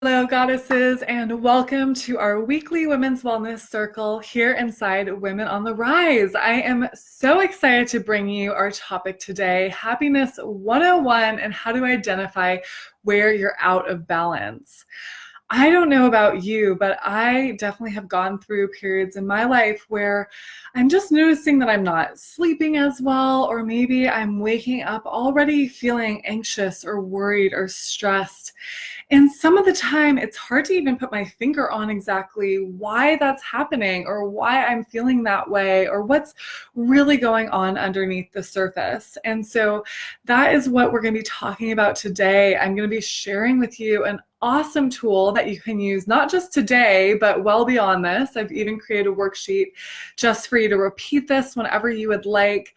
Hello, goddesses, and welcome to our weekly Women's Wellness Circle here inside Women on the Rise. I am so excited to bring you our topic today, Happiness 101 and how to identify where you're out of balance. I don't know about you, but I definitely have gone through periods in my life where I'm just noticing that I'm not sleeping as well, or maybe I'm waking up already feeling anxious or worried or stressed. And some of the time, it's hard to even put my finger on exactly why that's happening or why I'm feeling that way or what's really going on underneath the surface. And so that is what we're going to be talking about today. I'm going to be sharing with you an awesome tool that you can use not just today, but well beyond this. I've even created a worksheet just for you to repeat this whenever you would like.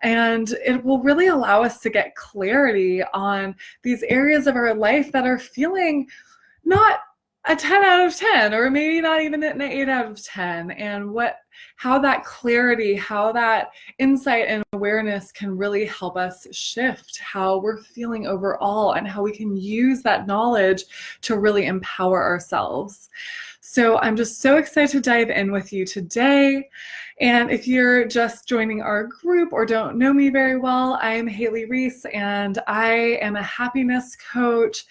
And it will really allow us to get clarity on these areas of our life that are feeling not a 10 out of 10, or maybe not even an 8 out of 10, and how that clarity, how that insight and awareness can really help us shift how we're feeling overall and how we can use that knowledge to really empower ourselves. So I'm just so excited to dive in with you today. And if you're just joining our group or don't know me very well, I'm 𝘬𝘬𝘀 and I am a happiness coach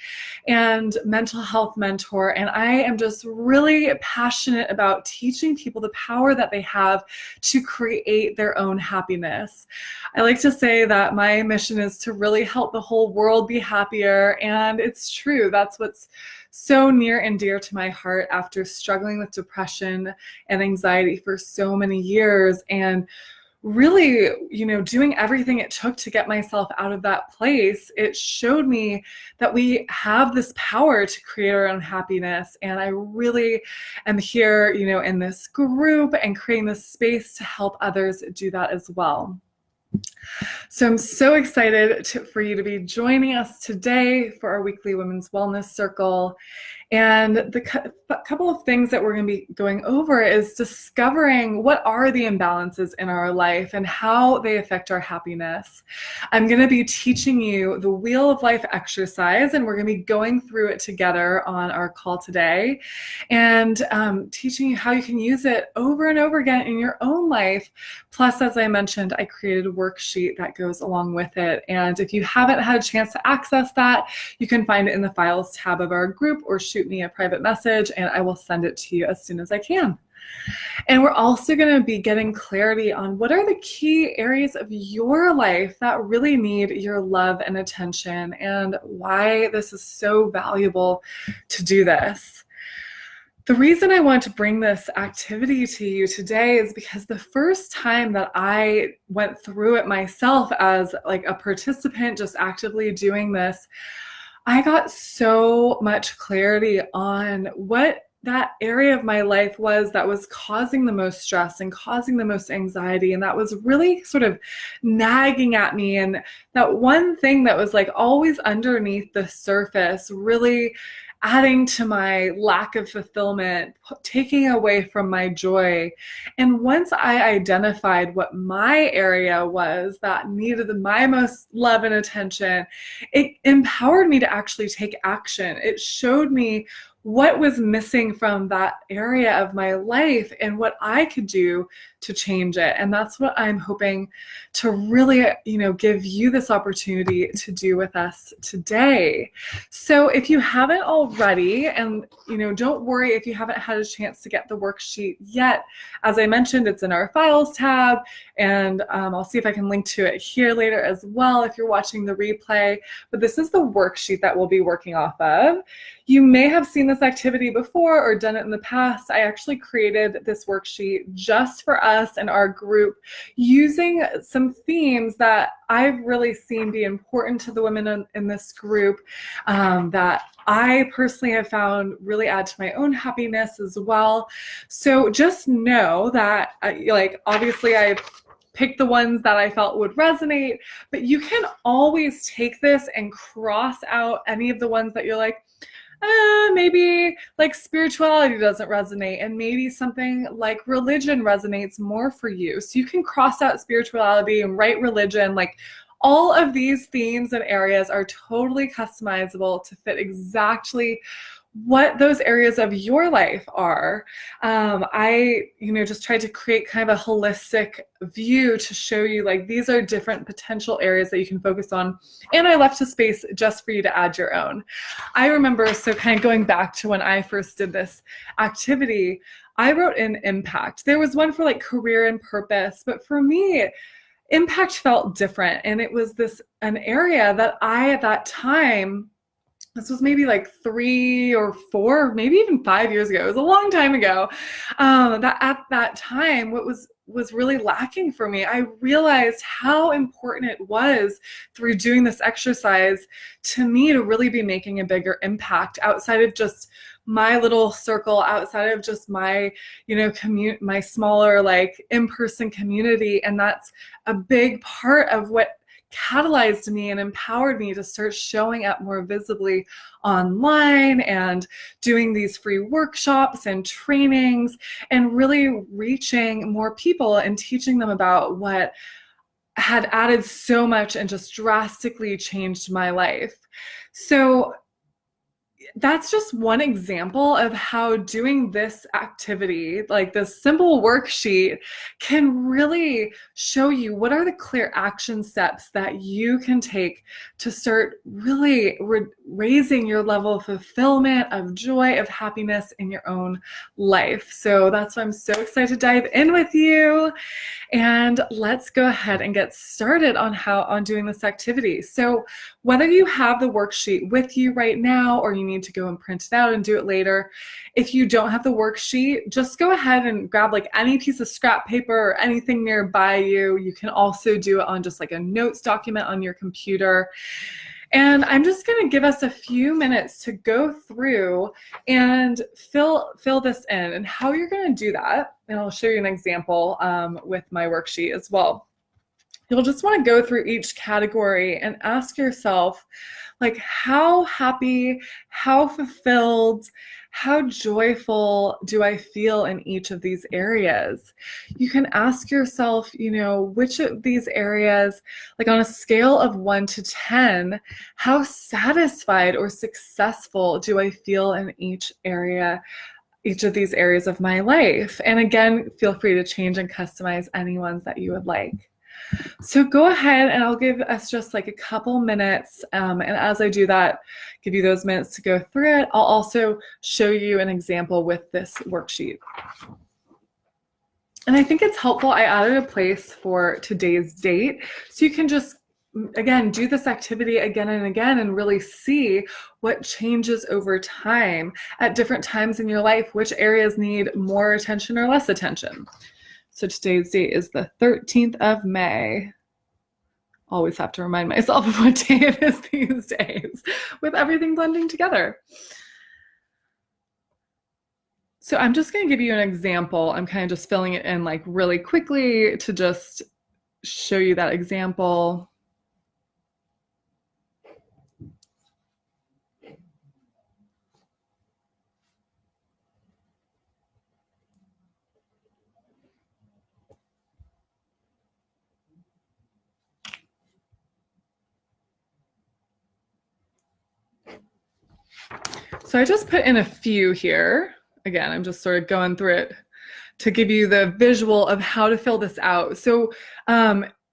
and mental health mentor. And I am just really passionate about teaching people the power that they have to create their own happiness. I like to say that my mission is to really help the whole world be happier. And it's true. That's what's so near and dear to my heart after struggling with depression and anxiety for so many years, and really, doing everything it took to get myself out of that place. It showed me that we have this power to create our own happiness. And I really am here, in this group and creating this space to help others do that as well. So I'm so excited for you to be joining us today for our weekly Women's Wellness Circle. And the couple of things that we're going to be going over is discovering what are the imbalances in our life and how they affect our happiness. I'm going to be teaching you the Wheel of Life exercise, and we're going to be going through it together on our call today, and teaching you how you can use it over and over again in your own life. Plus, as I mentioned, I created a worksheet that goes along with it. And if you haven't had a chance to access that, you can find it in the Files tab of our group or shoot me a private message and I will send it to you as soon as I can. And we're also going to be getting clarity on what are the key areas of your life that really need your love and attention, and why this is so valuable to do this. The reason I want to bring this activity to you today is because the first time that I went through it myself as like a participant just actively doing this, I got so much clarity on what that area of my life was that was causing the most stress and causing the most anxiety, and that was really sort of nagging at me, and that one thing that was like always underneath the surface, really adding to my lack of fulfillment, taking away from my joy. And once I identified what my area was that needed my most love and attention, it empowered me to actually take action. It showed me what was missing from that area of my life and what I could do to change it. And that's what I'm hoping to really, give you this opportunity to do with us today. So if you haven't already, and, don't worry if you haven't had a chance to get the worksheet yet. As I mentioned, it's in our Files tab, and I'll see if I can link to it here later as well if you're watching the replay. But this is the worksheet that we'll be working off of. You may have seen this activity before or done it in the past. I actually created this worksheet just for us and our group using some themes that I've really seen be important to the women in this group, that I personally have found really add to my own happiness as well. So just know that, obviously I've picked the ones that I felt would resonate, but you can always take this and cross out any of the ones that you're like, maybe like spirituality doesn't resonate, and maybe something like religion resonates more for you. So you can cross out spirituality and write religion. Like, all of these themes and areas are totally customizable to fit exactly what those areas of your life are. I, just tried to create kind of a holistic view to show you like these are different potential areas that you can focus on. And I left a space just for you to add your own. I remember, so kind of going back to when I first did this activity, I wrote in impact. There was one for like career and purpose, but for me, impact felt different. And it was an area that I, at that time, this was maybe like 3 or 4, maybe even 5 years ago. It was a long time ago. That at that time, what was really lacking for me, I realized how important it was through doing this exercise to me to really be making a bigger impact outside of just my little circle, outside of just my, my smaller like in-person community. And that's a big part of what catalyzed me and empowered me to start showing up more visibly online and doing these free workshops and trainings and really reaching more people and teaching them about what had added so much and just drastically changed my life. So that's just one example of how doing this activity, like this simple worksheet, can really show you what are the clear action steps that you can take to start really raising your level of fulfillment, of joy, of happiness in your own life. So that's why I'm so excited to dive in with you. And let's go ahead and get started on doing this activity. So whether you have the worksheet with you right now or you need to go and print it out and do it later, if you don't have the worksheet, just go ahead and grab like any piece of scrap paper or anything nearby you. You can also do it on just like a notes document on your computer. And I'm just going to give us a few minutes to go through and fill this in. And how you're going to do that, and I'll show you an example with my worksheet as well. You'll just want to go through each category and ask yourself, like, how happy, how fulfilled, how joyful do I feel in each of these areas? You can ask yourself, which of these areas, like on a scale of 1 to 10, how satisfied or successful do I feel in each of these areas of my life? And again, feel free to change and customize any ones that you would like. So go ahead, and I'll give us just like a couple minutes. And as I do that, give you those minutes to go through it. I'll also show you an example with this worksheet. And I think it's helpful. I added a place for today's date. So you can just, again, do this activity again and again and really see what changes over time at different times in your life, which areas need more attention or less attention. So today's date is the 13th of May. Always have to remind myself of what day it is these days with everything blending together. So I'm just going to give you an example. I'm kind of just filling it in like really quickly to just show you that example. So I just put in a few here. Again, I'm just sort of going through it to give you the visual of how to fill this out. So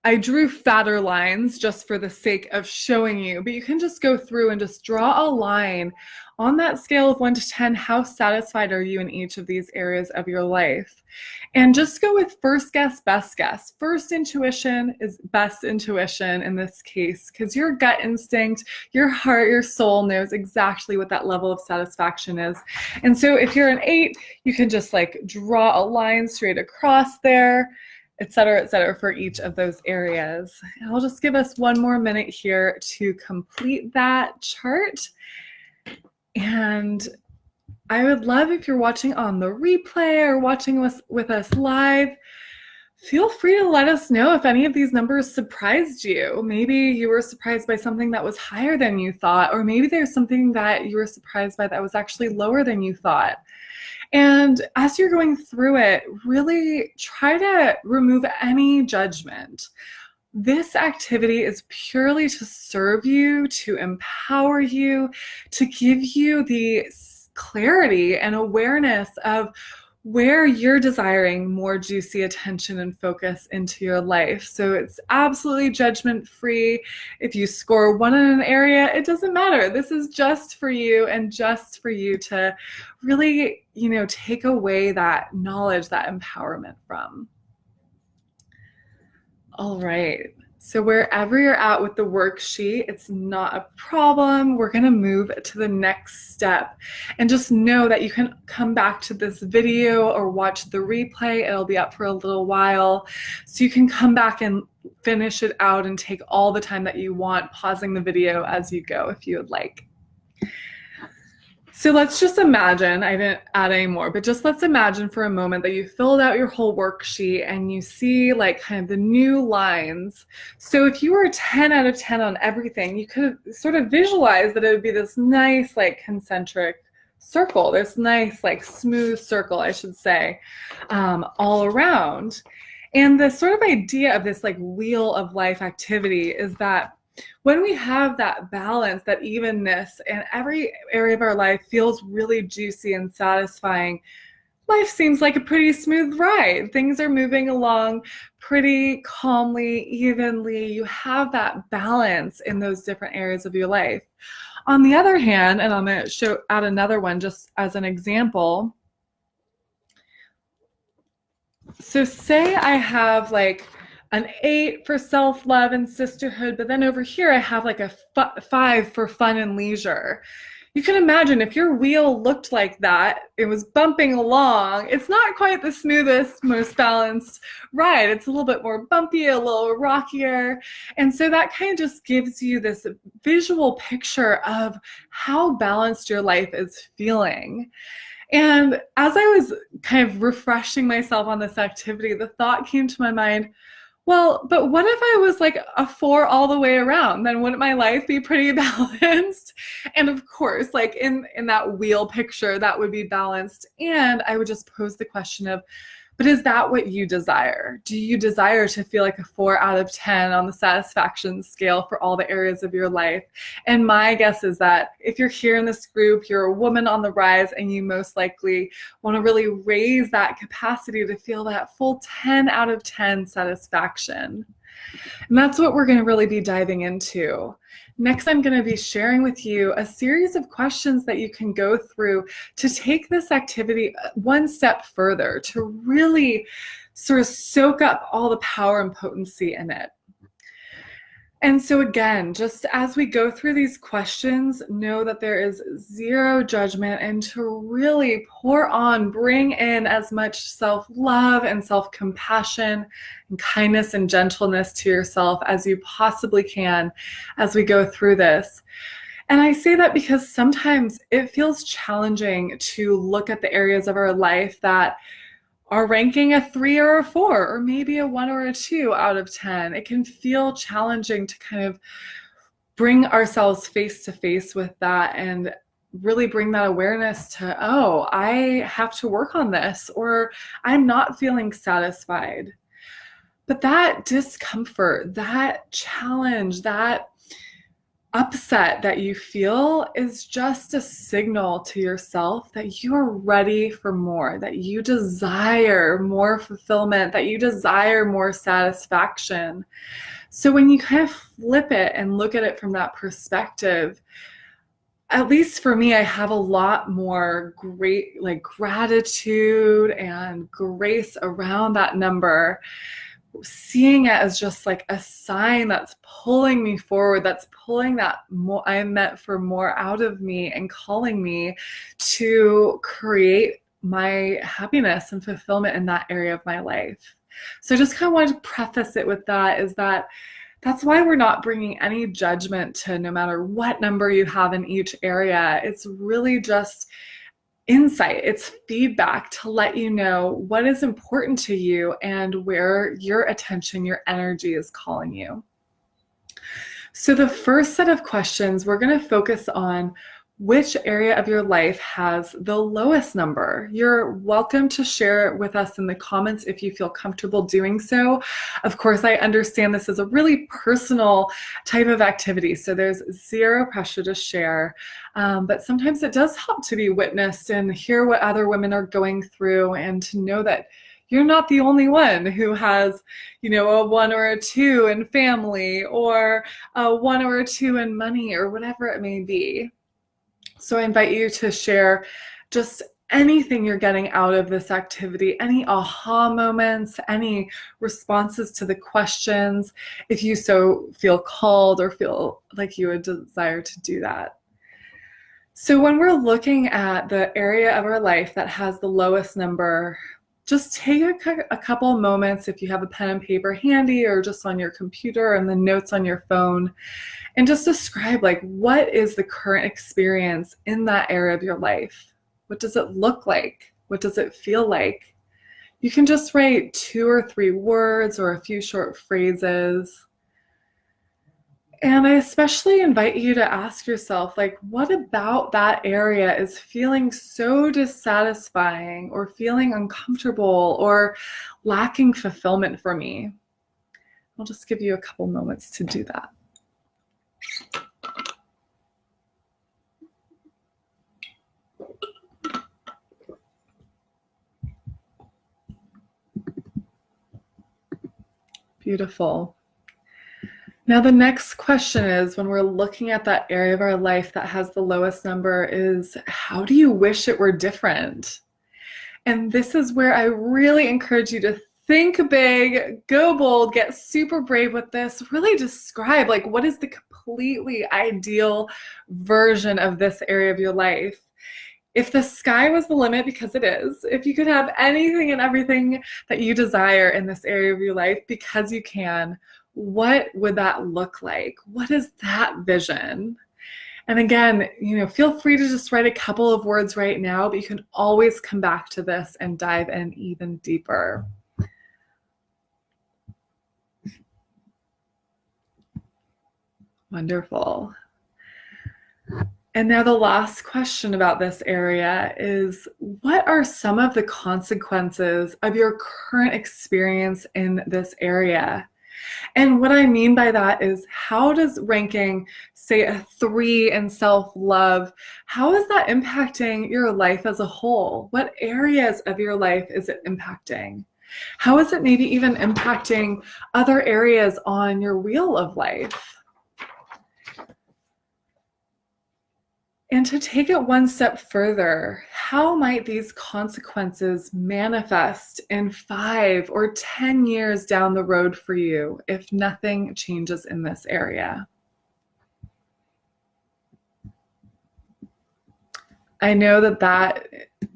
I drew fatter lines just for the sake of showing you, but you can just go through and just draw a line on that scale of 1 to 10. How satisfied are you in each of these areas of your life? And just go with first guess, best guess. First intuition is best intuition in this case, because your gut instinct, your heart, your soul knows exactly what that level of satisfaction is. And so if you're an 8, you can just like draw a line straight across there, et cetera, for each of those areas. And I'll just give us one more minute here to complete that chart. And I would love if you're watching on the replay or watching with us live, feel free to let us know if any of these numbers surprised you. Maybe you were surprised by something that was higher than you thought, or maybe there's something that you were surprised by that was actually lower than you thought. And as you're going through it, really try to remove any judgment. This activity is purely to serve you, to empower you, to give you the clarity and awareness of where you're desiring more juicy attention and focus into your life. So it's absolutely judgment-free. If you score 1 in an area, it doesn't matter. This is just for you and just for you to really, take away that knowledge, that empowerment from. All right. So wherever you're at with the worksheet, it's not a problem. We're going to move to the next step. And just know that you can come back to this video or watch the replay. It'll be up for a little while. So you can come back and finish it out and take all the time that you want, pausing the video as you go if you would like. So let's just imagine, I didn't add any more, but just let's imagine for a moment that you filled out your whole worksheet and you see like kind of the new lines. So if you were 10 out of 10 on everything, you could sort of visualize that it would be this nice like concentric circle, this nice like smooth circle, I should say, all around. And the sort of idea of this like wheel of life activity is that when we have that balance, that evenness, and every area of our life feels really juicy and satisfying, life seems like a pretty smooth ride. Things are moving along pretty calmly, evenly. You have that balance in those different areas of your life. On the other hand, and I'm going to add another one just as an example. So say I have like an 8 for self-love and sisterhood, but then over here I have like a 5 for fun and leisure. You can imagine if your wheel looked like that, it was bumping along, it's not quite the smoothest, most balanced ride. It's a little bit more bumpy, a little rockier. And so that kind of just gives you this visual picture of how balanced your life is feeling. And as I was kind of refreshing myself on this activity, the thought came to my mind, well, but what if I was like a 4 all the way around? Then wouldn't my life be pretty balanced? And of course, like in that wheel picture, that would be balanced. And I would just pose the question of, but is that what you desire? Do you desire to feel like a 4 out of 10 on the satisfaction scale for all the areas of your life? And my guess is that if you're here in this group, you're a woman on the rise, and you most likely want to really raise that capacity to feel that full 10 out of 10 satisfaction. And that's what we're going to really be diving into. Next, I'm going to be sharing with you a series of questions that you can go through to take this activity one step further, to really sort of soak up all the power and potency in it. And so again, just as we go through these questions, know that there is zero judgment, and to really bring in as much self-love and self-compassion and kindness and gentleness to yourself as you possibly can as we go through this. And I say that because sometimes it feels challenging to look at the areas of our life that are ranking a 3 or a 4, or maybe a 1 or a 2 out of 10. It can feel challenging to kind of bring ourselves face to face with that and really bring that awareness to, oh, I have to work on this, or I'm not feeling satisfied. But that discomfort, that challenge, that upset that you feel is just a signal to yourself that you are ready for more, that you desire more fulfillment, that you desire more satisfaction. So when you kind of flip it and look at it from that perspective, at least for me, I have a lot more gratitude and grace around that number, seeing it as just like a sign that's pulling me forward, that's pulling that I'm meant for more out of me and calling me to create my happiness and fulfillment in that area of my life. So I just kind of wanted to preface it with that, is that that's why we're not bringing any judgment to no matter what number you have in each area. It's really just insight, it's feedback to let you know what is important to you and where your attention, your energy is calling you. So the first set of questions, we're going to focus on which area of your life has the lowest number? You're welcome to share it with us in the comments if you feel comfortable doing so. Of course, I understand this is a really personal type of activity, so there's zero pressure to share. But sometimes it does help to be witnessed and hear what other women are going through, and to know that you're not the only one who has, a 1 or a 2 in family, or a 1 or a 2 in money, or whatever it may be. So I invite you to share just anything you're getting out of this activity, any aha moments, any responses to the questions, if you so feel called or feel like you would desire to do that. So when we're looking at the area of our life that has the lowest number, just take a couple moments, if you have a pen and paper handy or just on your computer and the notes on your phone, and just describe, like, what is the current experience in that area of your life? What does it look like? What does it feel like? You can just write 2 or 3 words or a few short phrases. And I especially invite you to ask yourself, like, what about that area is feeling so dissatisfying or feeling uncomfortable or lacking fulfillment for me? I'll just give you a couple moments to do that. Beautiful. Now, the next question is, when we're looking at that area of our life that has the lowest number, is how do you wish it were different? And this is where I really encourage you to think big, go bold, get super brave with this. Really describe, like, what is the completely ideal version of this area of your life? If the sky was the limit, because it is, if you could have anything and everything that you desire in this area of your life, because you can, what would that look like? What is that vision? And again, feel free to just write a couple of words right now, but you can always come back to this and dive in even deeper. Wonderful. And now the last question about this area is, what are some of the consequences of your current experience in this area? And what I mean by that is, how does ranking, say, a 3 in self-love, how is that impacting your life as a whole? What areas of your life is it impacting? How is it maybe even impacting other areas on your wheel of life? And to take it one step further, how might these consequences manifest in 5 or 10 years down the road for you if nothing changes in this area? I know that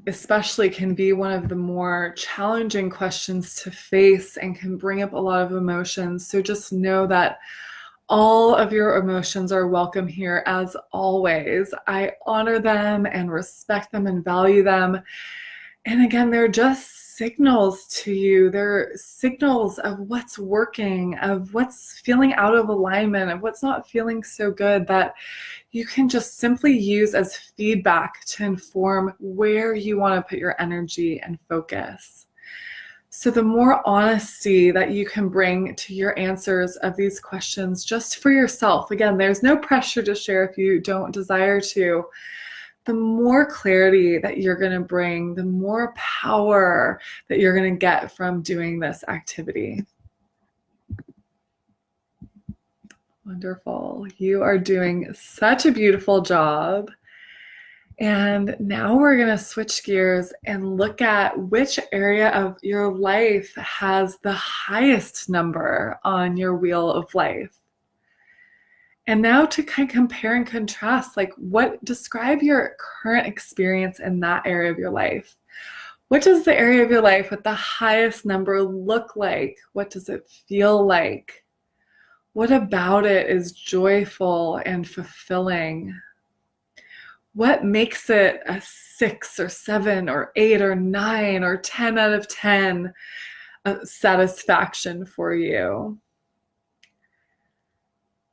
especially can be one of the more challenging questions to face and can bring up a lot of emotions. So just know that all of your emotions are welcome here, as always. I honor them and respect them and value them. And again, they're just signals to you. They're signals of what's working, of what's feeling out of alignment, of what's not feeling so good, that you can just simply use as feedback to inform where you want to put your energy and focus. So the more honesty that you can bring to your answers of these questions, just for yourself, again, there's no pressure to share if you don't desire to, the more clarity that you're going to bring, the more power that you're going to get from doing this activity. Wonderful. You are doing such a beautiful job. And now we're going to switch gears and look at which area of your life has the highest number on your wheel of life. And now to kind of compare and contrast, like, describe your current experience in that area of your life. What does the area of your life with the highest number look like? What does it feel like? What about it is joyful and fulfilling? What makes it a 6 or 7 or 8 or 9 or 10 out of 10 satisfaction for you?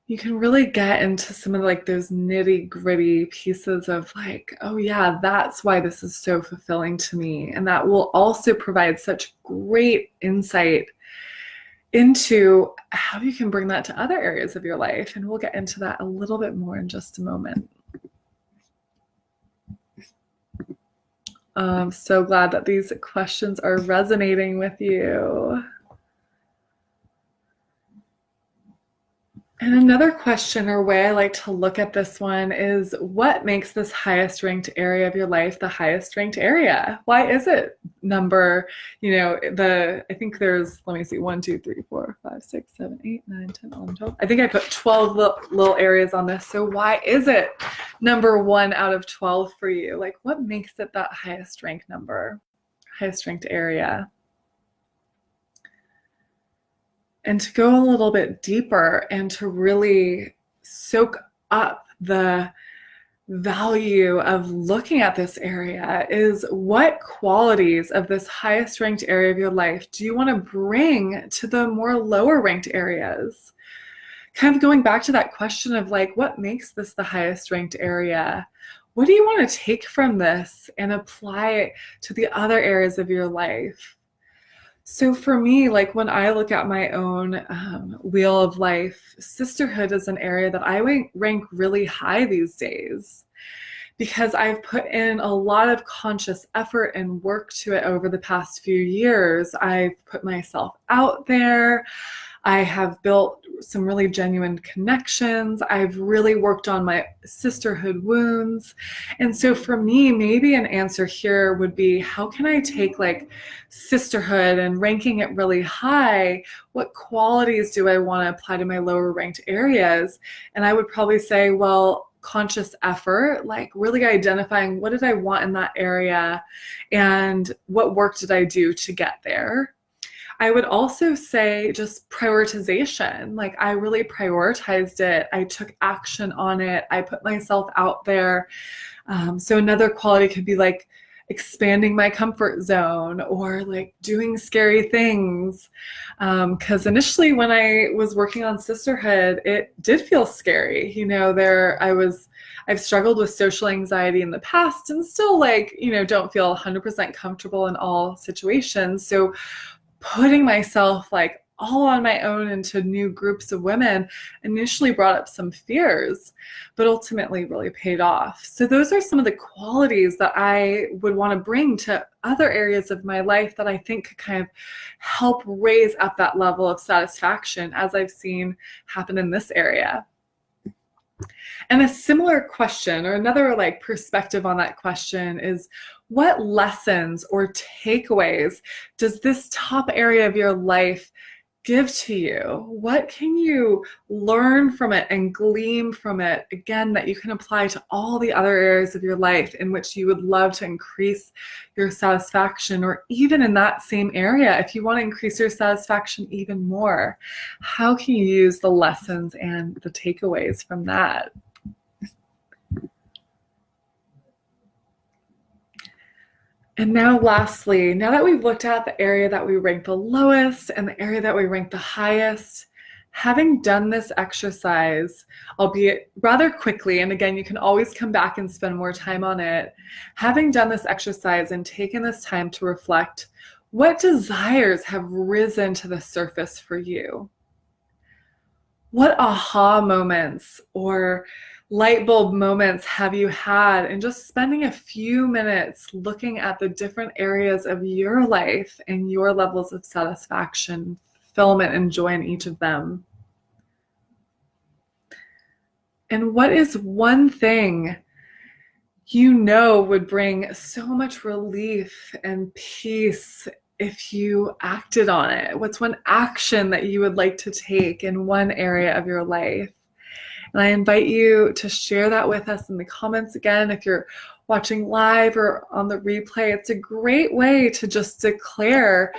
you can really get into some of like those nitty-gritty pieces of like, oh yeah, that's why this is so fulfilling to me. And that will also provide such great insight into how you can bring that to other areas of your life. And we'll get into that a little bit more in just a moment. I'm so glad that these questions are resonating with you. And another question or way I like to look at this one is, what makes this highest ranked area of your life the highest ranked area? Why is it number, I think there's, let me see, 1, 2, 3, 4, 5, 6, 7, 8, 9, 10, 11, 12. I think I put 12 little areas on this. So why is it number 1 out of 12 for you? Like, what makes it that highest ranked number, highest ranked area? And to go a little bit deeper and to really soak up the value of looking at this area is, what qualities of this highest ranked area of your life do you want to bring to the more lower ranked areas? Kind of going back to that question of like, what makes this the highest ranked area? What do you want to take from this and apply it to the other areas of your life? So for me, like when I look at my own wheel of life, sisterhood is an area that I rank really high these days, because I've put in a lot of conscious effort and work to it over the past few years. I've put myself out there. I have built some really genuine connections. I've really worked on my sisterhood wounds. And so for me, maybe an answer here would be, how can I take like sisterhood and ranking it really high? What qualities do I want to apply to my lower ranked areas? And I would probably say, well, conscious effort, like really identifying what did I want in that area and what work did I do to get there. I would also say just prioritization. Like I really prioritized it. I took action on it. I put myself out there. So another quality could be like expanding my comfort zone or like doing scary things. Because initially when I was working on sisterhood, it did feel scary. I've struggled with social anxiety in the past and still don't feel 100% comfortable in all situations. So putting myself like all on my own into new groups of women initially brought up some fears, but ultimately really paid off. So those are some of the qualities that I would want to bring to other areas of my life that I think could kind of help raise up that level of satisfaction, as I've seen happen in this area. And a similar question, or another like perspective on that question, is, what lessons or takeaways does this top area of your life give to you? What can you learn from it and glean from it, again, that you can apply to all the other areas of your life in which you would love to increase your satisfaction? Or even in that same area, if you want to increase your satisfaction even more, how can you use the lessons and the takeaways from that? And now lastly, now that we've looked at the area that we rank the lowest and the area that we rank the highest, having done this exercise, albeit rather quickly, and again, you can always come back and spend more time on it, having done this exercise and taken this time to reflect, what desires have risen to the surface for you? What aha moments or light bulb moments have you had in just spending a few minutes looking at the different areas of your life and your levels of satisfaction, fulfillment, and joy in each of them? And what is one thing would bring so much relief and peace if you acted on it? What's one action that you would like to take in one area of your life? And I invite you to share that with us in the comments. Again, if you're watching live or on the replay, it's a great way to just declare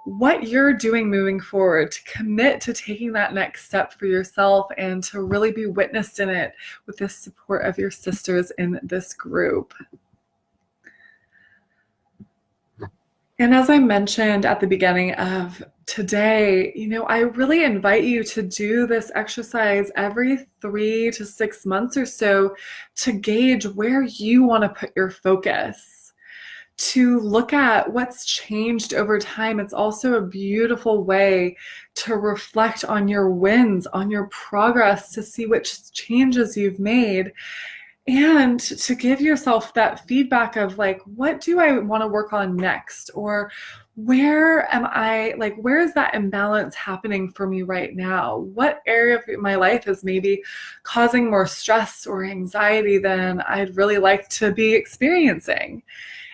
what you're doing moving forward, to commit to taking that next step for yourself and to really be witnessed in it with the support of your sisters in this group. And as I mentioned at the beginning of today, I really invite you to do this exercise every 3 to 6 months or so to gauge where you want to put your focus, to look at what's changed over time. It's also a beautiful way to reflect on your wins, on your progress, to see which changes you've made, and to give yourself that feedback of like, what do I want to work on next? Or where is that imbalance happening for me right now? What area of my life is maybe causing more stress or anxiety than I'd really like to be experiencing?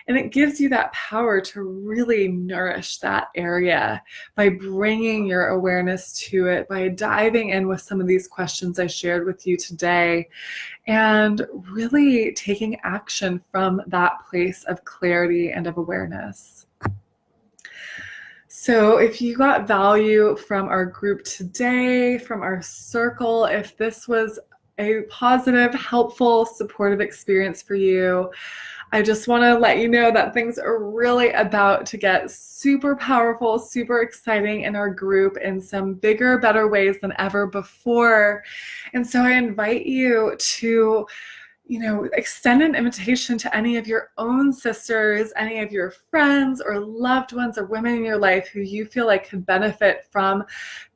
And it gives you that power to really nourish that area by bringing your awareness to it, by diving in with some of these questions I shared with you today, and really taking action from that place of clarity and of awareness. So if you got value from our group today, from our circle, if this was a positive, helpful, supportive experience for you, I just want to let you know that things are really about to get super powerful, super exciting in our group in some bigger, better ways than ever before. And so I invite you to extend an invitation to any of your own sisters, any of your friends or loved ones or women in your life who you feel like could benefit from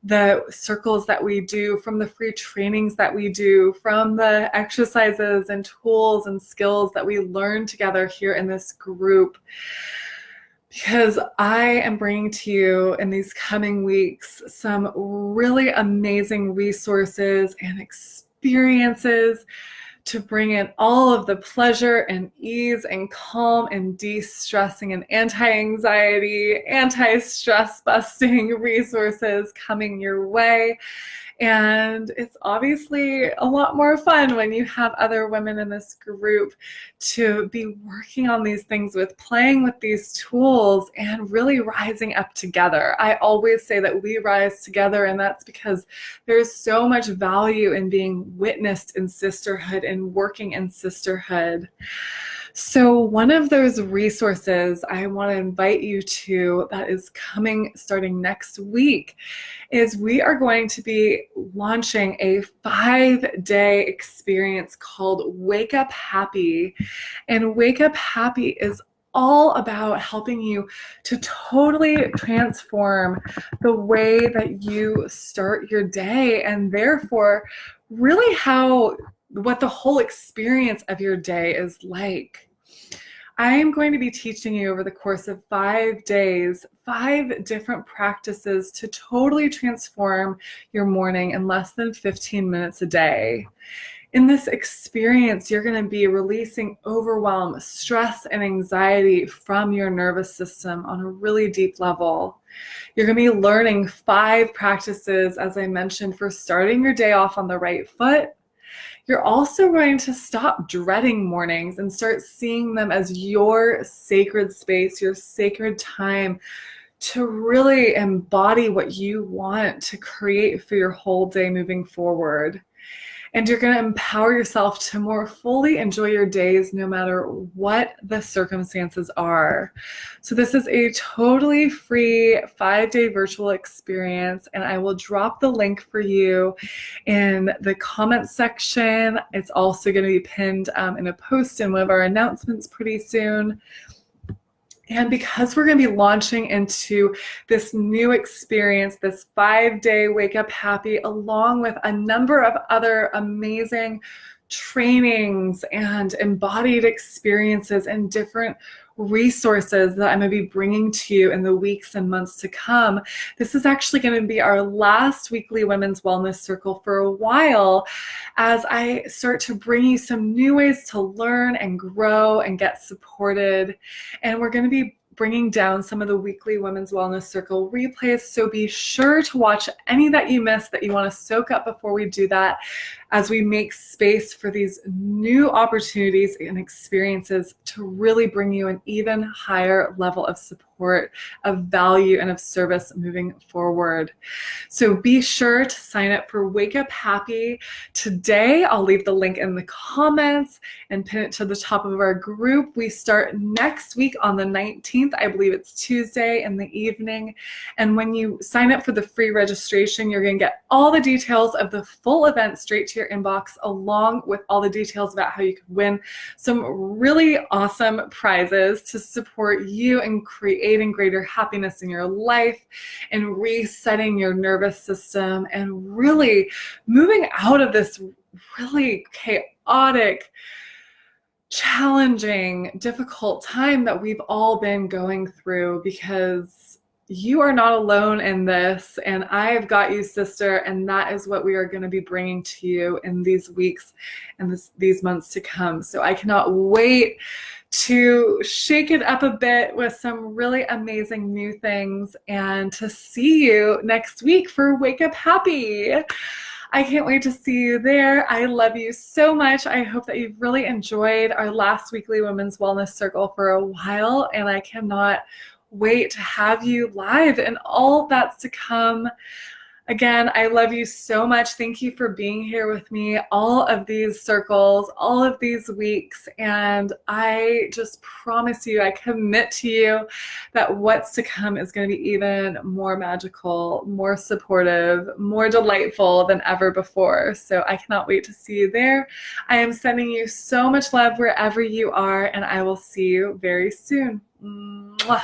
the circles that we do, from the free trainings that we do, from the exercises and tools and skills that we learn together here in this group. Because I am bringing to you in these coming weeks some really amazing resources and experiences to bring in all of the pleasure and ease and calm and de-stressing and anti-anxiety, anti-stress busting resources coming your way. And it's obviously a lot more fun when you have other women in this group to be working on these things with, playing with these tools and really rising up together. I always say that we rise together, and that's because there's so much value in being witnessed in sisterhood and working in sisterhood. So one of those resources I want to invite you to that is coming starting next week is we are going to be launching a 5-day experience called Wake Up Happy. And Wake Up Happy is all about helping you to totally transform the way that you start your day, and therefore really what the whole experience of your day is like. I am going to be teaching you over the course of 5 days, 5 different practices to totally transform your morning in less than 15 minutes a day. In this experience, you're going to be releasing overwhelm, stress, and anxiety from your nervous system on a really deep level. You're going to be learning 5 practices, as I mentioned, for starting your day off on the right foot. You're also going to stop dreading mornings and start seeing them as your sacred space, your sacred time to really embody what you want to create for your whole day moving forward. And you're going to empower yourself to more fully enjoy your days no matter what the circumstances are. So this is a totally free 5-day virtual experience, and I will drop the link for you in the comments section. It's also going to be pinned in a post in one of our announcements pretty soon. And because we're going to be launching into this new experience, this 5-day Wake Up Happy, along with a number of other amazing trainings and embodied experiences and different resources that I'm going to be bringing to you in the weeks and months to come. This is actually going to be our last weekly Women's Wellness Circle for a while, as I start to bring you some new ways to learn and grow and get supported. And we're going to be bringing down some of the weekly Women's Wellness Circle replays, so be sure to watch any that you missed that you want to soak up before we do that, as we make space for these new opportunities and experiences to really bring you an even higher level of support support, of value, and of service moving forward. So be sure to sign up for Wake Up Happy today. I'll leave the link in the comments and pin it to the top of our group. We start next week on the 19th. I believe it's Tuesday in the evening. And when you sign up for the free registration, you're going to get all the details of the full event straight to your inbox, along with all the details about how you could win some really awesome prizes to support you in creating greater happiness in your life and resetting your nervous system and really moving out of this really chaotic, challenging, difficult time that we've all been going through, because you are not alone in this, and I've got you, sister, and that is what we are going to be bringing to you in these weeks and these months to come. So I cannot wait to shake it up a bit with some really amazing new things and to see you next week for Wake Up Happy. I can't wait to see you there. I love you so much. I hope that you've really enjoyed our last weekly Women's Wellness Circle for a while, and I cannot wait to have you live and all that's to come. Again, I love you so much. Thank you for being here with me all of these circles, all of these weeks. And I just promise you, I commit to you that what's to come is going to be even more magical, more supportive, more delightful than ever before. So I cannot wait to see you there. I am sending you so much love wherever you are, and I will see you very soon. Mwah.